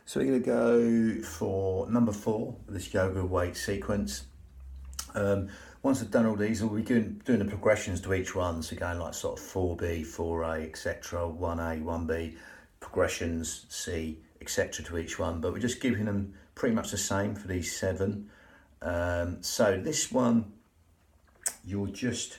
So we're going to go for number 4 of this yoga weight sequence. Once I've done all these, we'll be doing the progressions to each one. So going like sort of 4B, 4A, etc., 1A, 1B, progressions, C, etc. to each one. But we're just giving them pretty much the same for these 7. So this one, you're just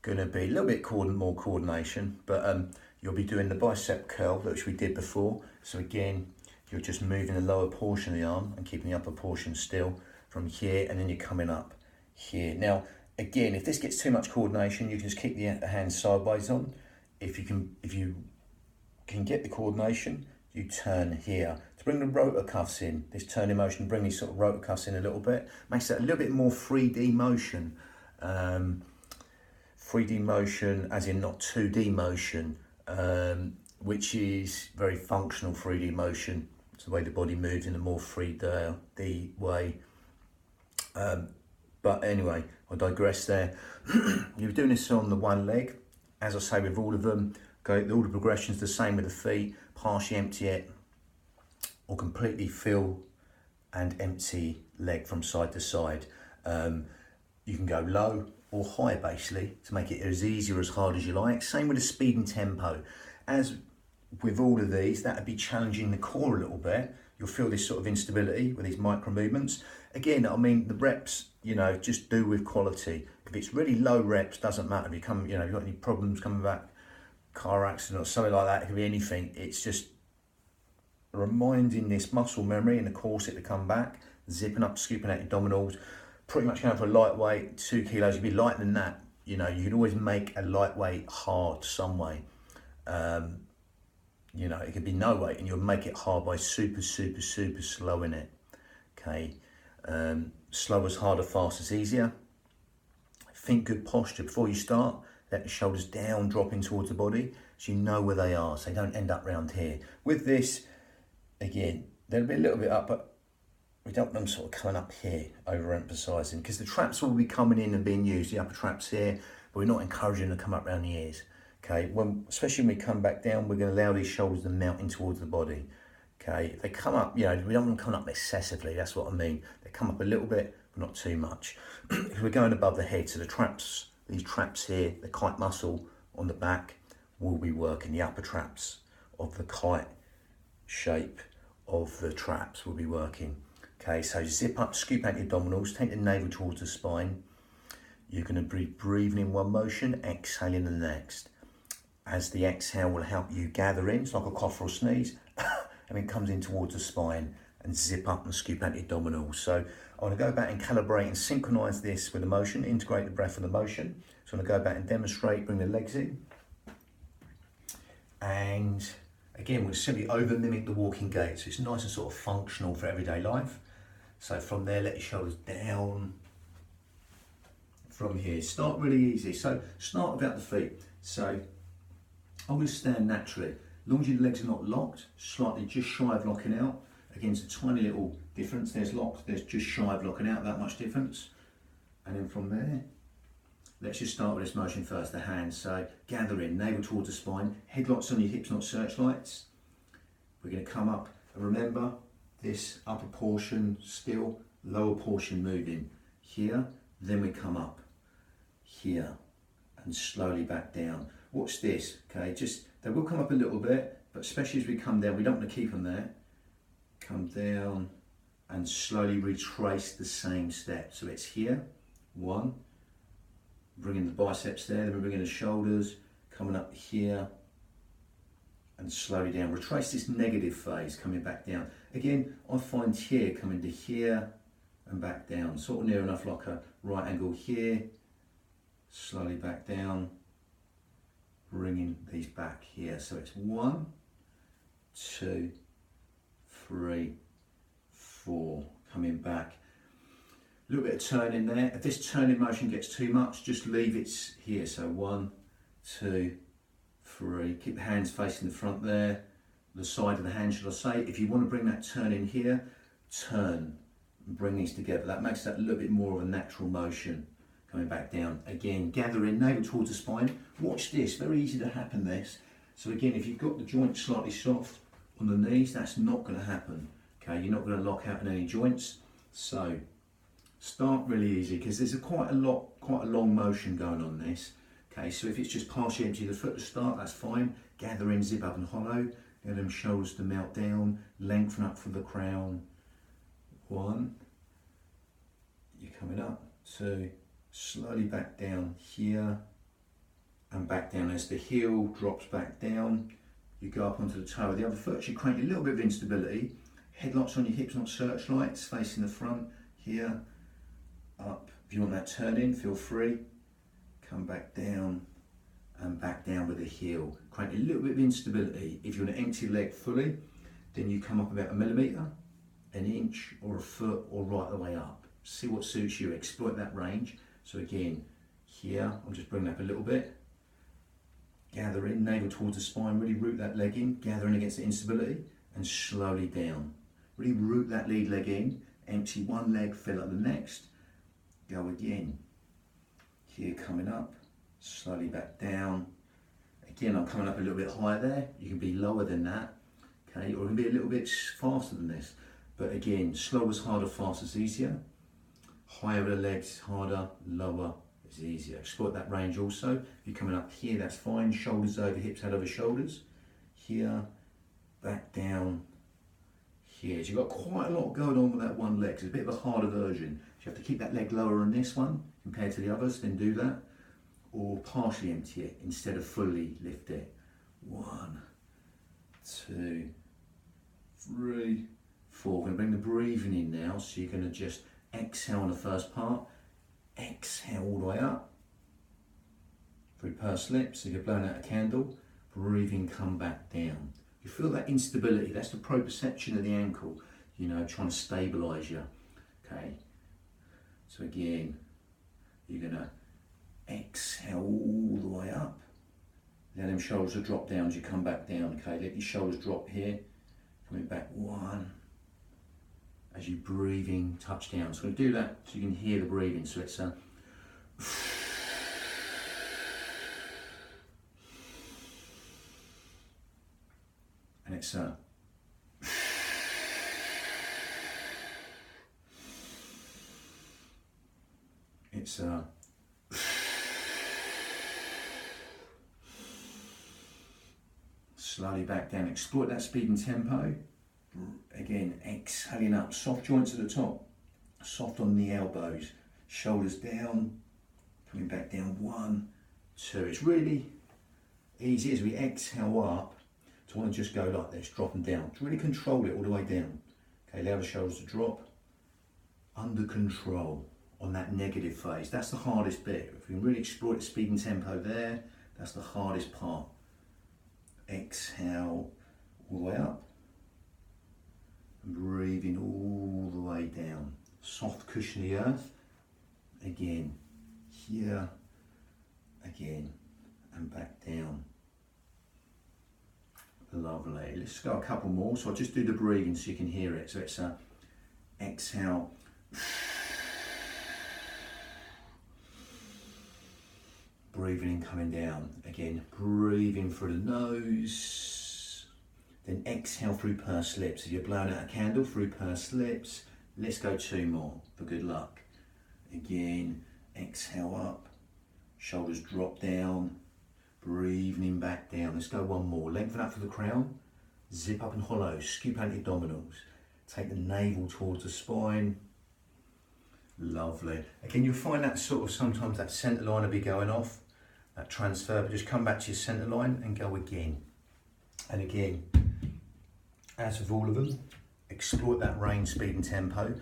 going to be a little bit more coordination, but you'll be doing the bicep curl, which we did before. So again, you're just moving the lower portion of the arm and keeping the upper portion still from here, and then you're coming up here. Now, again, if this gets too much coordination, you can just keep the hands sideways on. If you can get the coordination, you turn here. To bring the rotor cuffs in, this turning motion, bring these sort of rotor cuffs in a little bit, makes it a little bit more 3D motion. 3D motion as in not 2D motion, which is very functional 3D motion. It's the way the body moves in a more 3D way. But anyway, I digress there. You're doing this on the one leg. As I say with all of them, all the progressions the same with the feet, partially empty it, or completely fill and empty leg from side to side. You can go low or high basically to make it as easy or as hard as you like. Same with the speed and tempo. As with all of these, that would be challenging the core a little bit. You'll feel this sort of instability with these micro movements. Again, I mean, the reps, just do with quality. If it's really low reps, doesn't matter. If you you've got any problems coming back, car accident or something like that, it could be anything. It's just reminding this muscle memory in the corset to come back, zipping up, scooping out your abdominals, pretty much going for a lightweight, 2 kilos. You'd be lighter than that. You could always make a lightweight hard some way. It could be no weight and you'll make it hard by super slowing it. Okay, slow as harder, fast as easier. Think good posture before you start. Let the shoulders down, dropping towards the body, so you know where they are, so they don't end up round here. With this, again, they'll be a little bit up, but we don't want them sort of coming up here, overemphasising, because the traps will be coming in and being used, the upper traps here, but we're not encouraging them to come up around the ears. Okay, especially when we come back down, we're going to allow these shoulders to mount in towards the body. Okay, if they come up, we don't want them coming up excessively, that's what I mean. They come up a little bit, but not too much. If we're going above the head, so the traps, these traps here, the kite muscle on the back will be working, the upper traps of the kite shape of the traps will be working. Okay, so zip up, scoop out your abdominals, take the navel towards the spine. You're going to be breathing in one motion, exhaling the next. As the exhale will help you gather in, it's like a cough or a sneeze, and it comes in towards the spine and zip up and scoop out your abdominals. So I want to go back and calibrate and synchronize this with the motion, integrate the breath and the motion. So I'm going to go back and demonstrate, bring the legs in. And again, we'll simply over mimic the walking gait. So it's nice and sort of functional for everyday life. So from there, let your shoulders down. From here, start really easy. So start without the feet. So I'm going to stand naturally. As long as your legs are not locked, slightly just shy of locking out. Again, it's a tiny little difference. There's locked, there's just shy of locking out, that much difference. And then from there, let's just start with this motion first, the hands. So gather in, navel towards the spine, headlocks on your hips, not searchlights. We're going to come up, and remember, this upper portion still, lower portion moving. Here, then we come up, here, and slowly back down. Watch this, okay, they will come up a little bit, but especially as we come down, we don't want to keep them there. Come down and slowly retrace the same step. So it's here, 1, bringing the biceps there, then we're bringing the shoulders, coming up here, and slowly down. Retrace this negative phase, coming back down. Again, I find here, coming to here, and back down. Sort of near enough like a right angle here, slowly back down, bringing these back here. So it's 1, 2, 3, 4, coming back. A little bit of turn in there. If this turning motion gets too much, just leave it here. So 1, 2, 3. Keep the hands facing the front there, the side of the hand, should I say. If you want to bring that turn in here, turn and bring these together. That makes that a little bit more of a natural motion. Coming back down. Again, gather in, navel towards the spine. Watch this, very easy to happen this. So again, if you've got the joint slightly soft, on the knees, that's not going to happen. Okay, you're not going to lock out in any joints. So start really easy, because there's quite a long motion going on this. Okay, so if it's just partially empty the foot to start, that's fine. Gather in, zip up and hollow. Let them shoulders to melt down. Lengthen up from the crown. 1. You're coming up. 2. Slowly back down here. And back down as the heel drops back down. You go up onto the toe of the other foot. You create a little bit of instability. Headlocks on your hips, not searchlights. Facing the front. Here. Up. If you want that turn in, feel free. Come back down and back down with the heel. Create a little bit of instability. If you want to empty the leg fully, then you come up about 1 millimetre, 1 inch, or a foot, or right the way up. See what suits you. Exploit that range. So again, here, I'm just bringing up a little bit. Gather in, navel towards the spine, really root that leg in, gather in against the instability, and slowly down. Really root that lead leg in, empty one leg, fill up the next. Go again. Here coming up, slowly back down. Again, I'm coming up a little bit higher there. You can be lower than that, okay? Or you can be a little bit faster than this. But again, slower is harder, faster is easier. Higher with the legs, harder, lower is easier. Exploit that range also. If you're coming up here, that's fine. Shoulders over hips, head over shoulders. Here, back down, here. So you've got quite a lot going on with that one leg. It's a bit of a harder version. So you have to keep that leg lower on this one compared to the others, then do that. Or partially empty it instead of fully lift it. 1, 2, 3, 4. We're going to bring the breathing in now. So you're going to just exhale on the first part. Exhale all the way up. Through pursed lips. So you're blowing out a candle. Breathing, come back down. You feel that instability. That's the proprioception of the ankle. You know, trying to stabilise you. Okay. So again, you're going to exhale all the way up. Let them shoulders to drop down as you come back down. Okay, let your shoulders drop here. Coming back 1. As you breathing, touch down. So I'm going to do that so you can hear the breathing. So it's a and it's a it's a slowly back down. Exploit that speed and tempo. Again, exhaling up, soft joints at the top, soft on the elbows, shoulders down, coming back down. 1, 2. It's really easy as we exhale up to want to just go like this, drop them down. To really control it all the way down. Okay, allow the shoulders to drop, under control on that negative phase. That's the hardest bit. If we can really exploit speed and tempo there, that's the hardest part. Exhale all the way up. Breathing all the way down. Soft cushiony earth. Again, here, again, and back down. Lovely. Let's go a couple more. So I'll just do the breathing so you can hear it. So it's a exhale. Breathing in, coming down. Again, breathing through the nose. Then exhale through pursed lips. If you're blowing out a candle, through pursed lips. Let's go 2 more for good luck. Again, exhale up. Shoulders drop down. Breathing back down. Let's go 1 more. Lengthen up for the crown. Zip up and hollow. Scoop out the abdominals. Take the navel towards the spine. Lovely. Again, you'll find that sort of sometimes that centre line will be going off. That transfer, but just come back to your centre line and go again. And again, as with all of them, exploit that range, speed and tempo.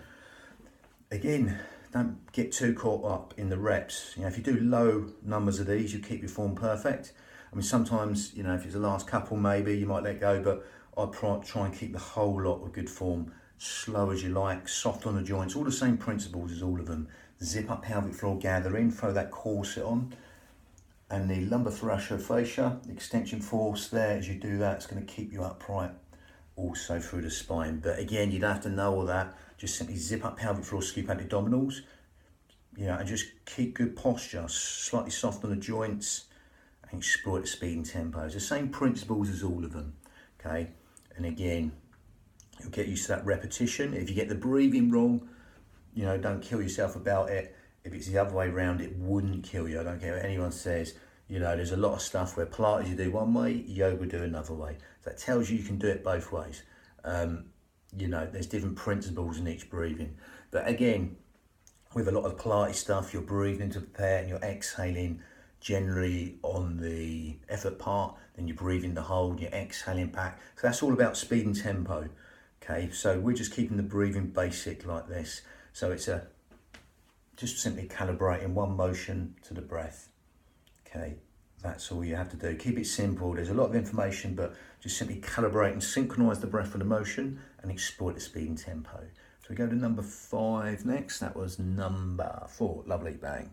Again, don't get too caught up in the reps. You know, if you do low numbers of these, you keep your form perfect. I mean, sometimes, you know, if it's the last couple, maybe you might let go, but I'd try and keep the whole lot of good form. Slow as you like, soft on the joints, all the same principles as all of them. Zip up pelvic floor, gather in, throw that corset on. And the lumbar thoraciofascia, the extension force there, as you do that, it's going to keep you upright also through the spine. But again, you don't have to know all that. Just simply zip up pelvic floor, scoop out the abdominals, you know, and just keep good posture, slightly soft on the joints, and exploit the speed and tempo. It's the same principles as all of them, okay? And again, you'll get used to that repetition. If you get the breathing wrong, you know, don't kill yourself about it. If it's the other way around, it wouldn't kill you. I don't care what anyone says. You know, there's a lot of stuff where Pilates you do one way, yoga do another way. So that tells you can do it both ways. You know, there's different principles in each breathing. But again, with a lot of Pilates stuff, you're breathing into the prepare and you're exhaling generally on the effort part, then you're breathing the hold, you're exhaling back. So that's all about speed and tempo. Okay, so we're just keeping the breathing basic like this. So it's just simply calibrating one motion to the breath. Okay, that's all you have to do. Keep it simple. There's a lot of information, but just simply calibrate and synchronize the breath with the motion and exploit the speed and tempo. So we go to number 5 next. That was number 4. Lovely, bang.